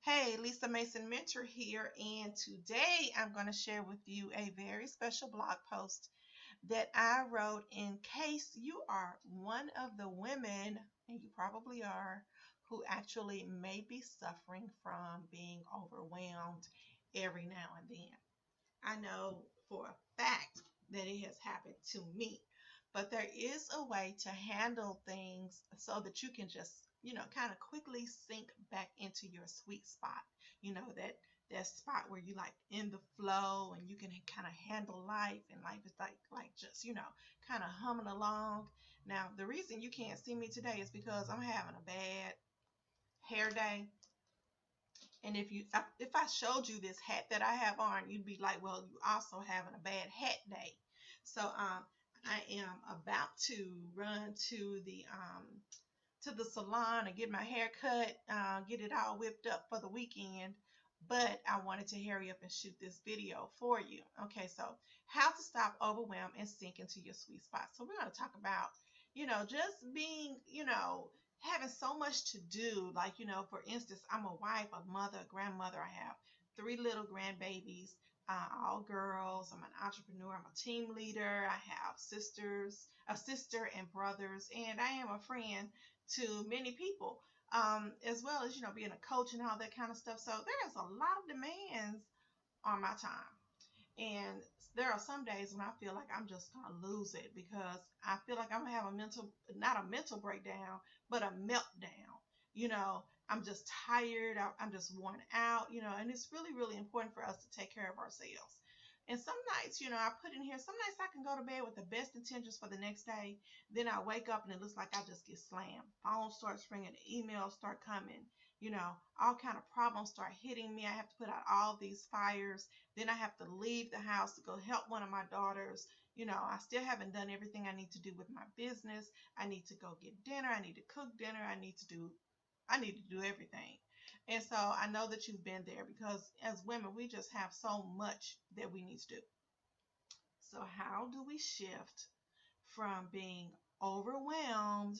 Hey, Lisa Mason Mentor here, and today I'm going to share with you a very special blog post that I wrote in case you are one of the women, and you probably are, who actually may be suffering from being overwhelmed every now and then. I know for a fact that it has happened to me. But there is a way to handle things so that you can just, kind of quickly sink back into your sweet spot. That spot where you like in the flow and you can kind of handle life and life is like just, kind of humming along. Now, the reason you can't see me today is because I'm having a bad hair day. And if I showed you this hat that I have on, you'd be like, well, you also having a bad hat day. So I am about to run to the salon and get my hair cut, get it all whipped up for the weekend. But I wanted to hurry up and shoot this video for you. Okay, so how to stop overwhelm and sink into your sweet spot. So we're going to talk about, just being, having so much to do. Like, for instance, I'm a wife, a mother, a grandmother. I have three little grandbabies, all girls. I'm an entrepreneur. I'm a team leader. I have a sister and brothers, and I am a friend to many people, as well as, being a coach and all that kind of stuff. So there's a lot of demands on my time. And there are some days when I feel like I'm just going to lose it because I feel like I'm going to have not a mental breakdown, but a meltdown. I'm just tired. I'm just worn out, and it's really, really important for us to take care of ourselves. And some nights, I put in here, some nights I can go to bed with the best intentions for the next day. Then I wake up and it looks like I just get slammed. Phone starts ringing, the emails start coming, all kind of problems start hitting me. I have to put out all these fires. Then I have to leave the house to go help one of my daughters. I still haven't done everything I need to do with my business. I need to go get dinner. I need to cook dinner. I need to do everything. And so I know that you've been there because as women, we just have so much that we need to do. So how do we shift from being overwhelmed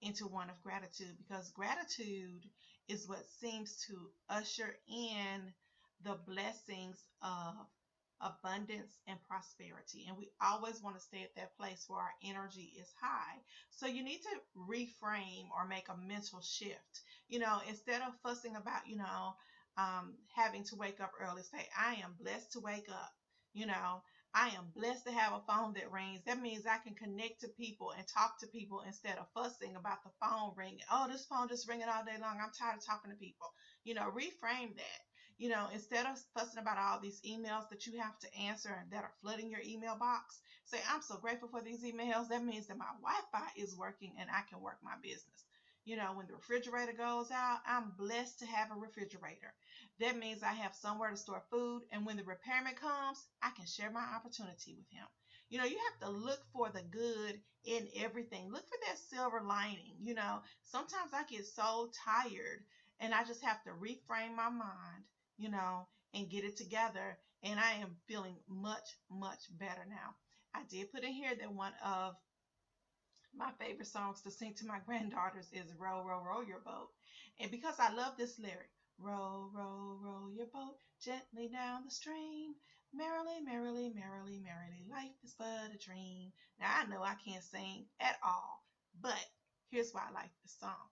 into one of gratitude? Because gratitude is what seems to usher in the blessings of abundance and prosperity. And we always want to stay at that place where our energy is high. So you need to reframe or make a mental shift. Instead of fussing about, having to wake up early, say, I am blessed to wake up. You know, I am blessed to have a phone that rings. That means I can connect to people and talk to people instead of fussing about the phone ringing. Oh, this phone just ringing all day long. I'm tired of talking to people. Reframe that. Instead of fussing about all these emails that you have to answer and that are flooding your email box, say, I'm so grateful for these emails. That means that my Wi-Fi is working and I can work my business. When the refrigerator goes out, I'm blessed to have a refrigerator. That means I have somewhere to store food. And when the repairman comes, I can share my opportunity with him. You have to look for the good in everything. Look for that silver lining. Sometimes I get so tired and I just have to reframe my mind, you know, and get it together. And I am feeling much, much better now. I did put in here that one of my favorite songs to sing to my granddaughters is Row, Row, Row Your Boat. And because I love this lyric, row, row, row your boat gently down the stream. Merrily, merrily, merrily, merrily, life is but a dream. Now I know I can't sing at all, but here's why I like this song.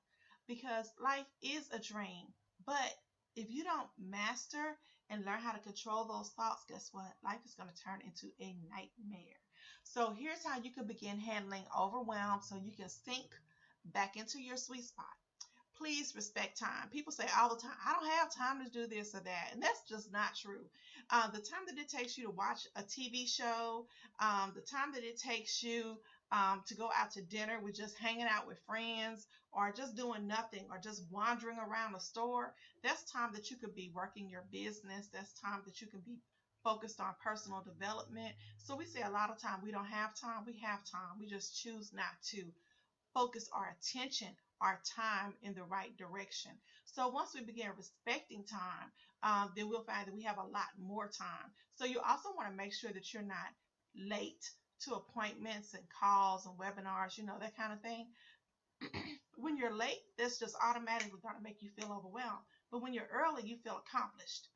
Because life is a dream, but if you don't master and learn how to control those thoughts, guess what? Life is going to turn into a nightmare. So here's how you can begin handling overwhelm so you can sink back into your sweet spot. Please respect time. People say all the time, I don't have time to do this or that. And that's just not true. The time that it takes you to watch a TV show, the time that it takes you to go out to dinner with just hanging out with friends or just doing nothing or just wandering around the store, that's time that you could be working your business. That's time that you can be focused on personal development. So we say a lot of time we don't have time. We have time. We just choose not to focus our attention, our time in the right direction. So once we begin respecting time, then we'll find that we have a lot more time. So you also want to make sure that you're not late to appointments and calls and webinars, that kind of thing. When you're late, that's just automatically going to make you feel overwhelmed. But when you're early, you feel accomplished.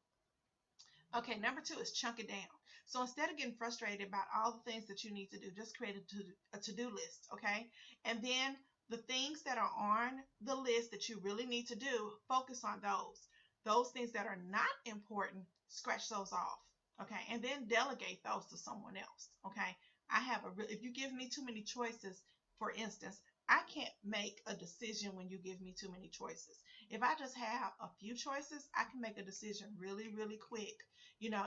Okay, number two is chunk it down. So instead of getting frustrated about all the things that you need to do, just create a to-do list, okay? And then the things that are on the list that you really need to do, focus on those. Those things that are not important, scratch those off, okay? And then delegate those to someone else, okay? If you give me too many choices, for instance, I can't make a decision when you give me too many choices. If I just have a few choices, I can make a decision really, really quick,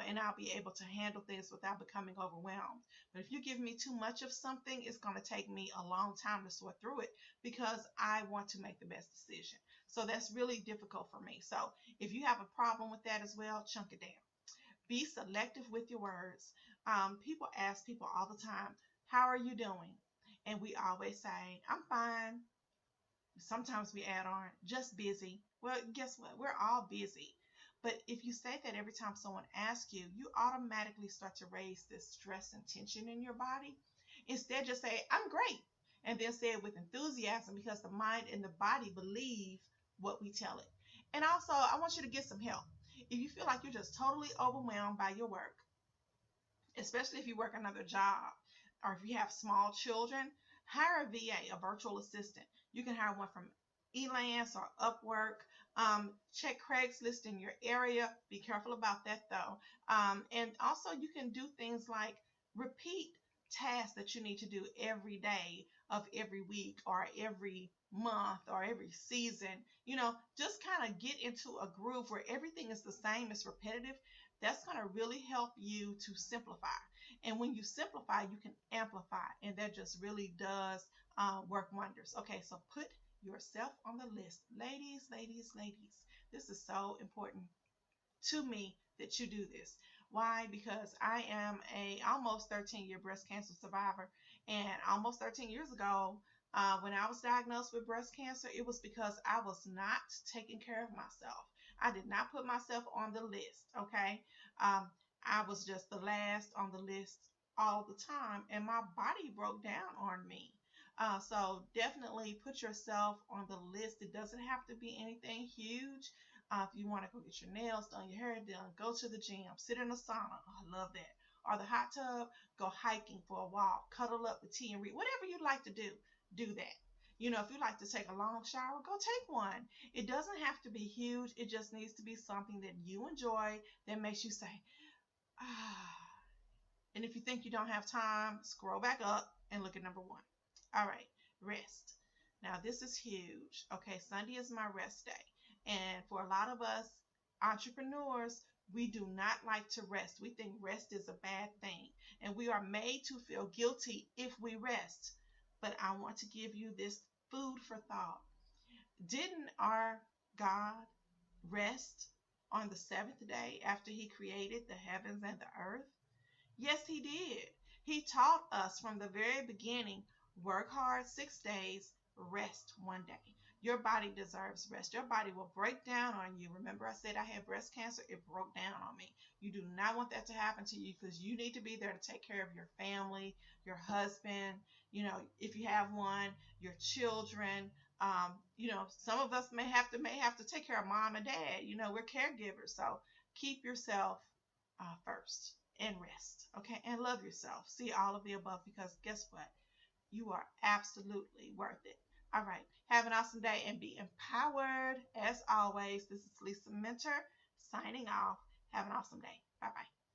and I'll be able to handle things without becoming overwhelmed. But if you give me too much of something, it's going to take me a long time to sort through it because I want to make the best decision. So that's really difficult for me. So if you have a problem with that as well, chunk it down. Be selective with your words. People ask people all the time, how are you doing? And we always say, I'm fine. Sometimes we add on, just busy. Well, guess what? We're all busy. But if you say that every time someone asks you, you automatically start to raise this stress and tension in your body. Instead, just say, I'm great. And then say it with enthusiasm because the mind and the body believe what we tell it. And also, I want you to get some help. If you feel like you're just totally overwhelmed by your work, especially if you work another job or if you have small children, hire a VA, a virtual assistant. You can hire one from Elance or Upwork. Check Craigslist in your area. Be careful about that though. And also, you can do things like repeat tasks that you need to do every day of every week or every month or every season. Just kind of get into a groove where everything is the same, it's repetitive. That's going to really help you to simplify. And when you simplify, you can amplify. And that just really does work wonders. Okay, so put yourself on the list. Ladies, ladies, ladies, this is so important to me that you do this. Why? Because I am a almost 13-year breast cancer survivor, and almost 13 years ago, when I was diagnosed with breast cancer, it was because I was not taking care of myself. I did not put myself on the list. Okay, I was just the last on the list all the time, and my body broke down on me. So definitely put yourself on the list. It doesn't have to be anything huge. If you want to go get your nails done, your hair done, go to the gym, sit in a sauna. Oh, I love that. Or the hot tub, go hiking for a walk, cuddle up with tea and read. Whatever you like to do that. If you like to take a long shower, go take one. It doesn't have to be huge. It just needs to be something that you enjoy that makes you say, ah. And if you think you don't have time, scroll back up and look at number one. All right, rest. Now, this is huge. Okay, Sunday is my rest day. And for a lot of us entrepreneurs, we do not like to rest. We think rest is a bad thing. And we are made to feel guilty if we rest. But I want to give you this food for thought. Didn't our God rest on the seventh day after he created the heavens and the earth? Yes, he did. He taught us from the very beginning, work hard 6 days, rest one day. Your body deserves rest. Your body will break down on you. Remember I said I had breast cancer? It broke down on me. You do not want that to happen to you because you need to be there to take care of your family, your husband, if you have one, your children. Some of us may have to take care of mom and dad. We're caregivers. So keep yourself first and rest, okay? And love yourself. See all of the above because guess what? You are absolutely worth it. All right. Have an awesome day and be empowered. As always, this is Lisa Mentor signing off. Have an awesome day. Bye bye.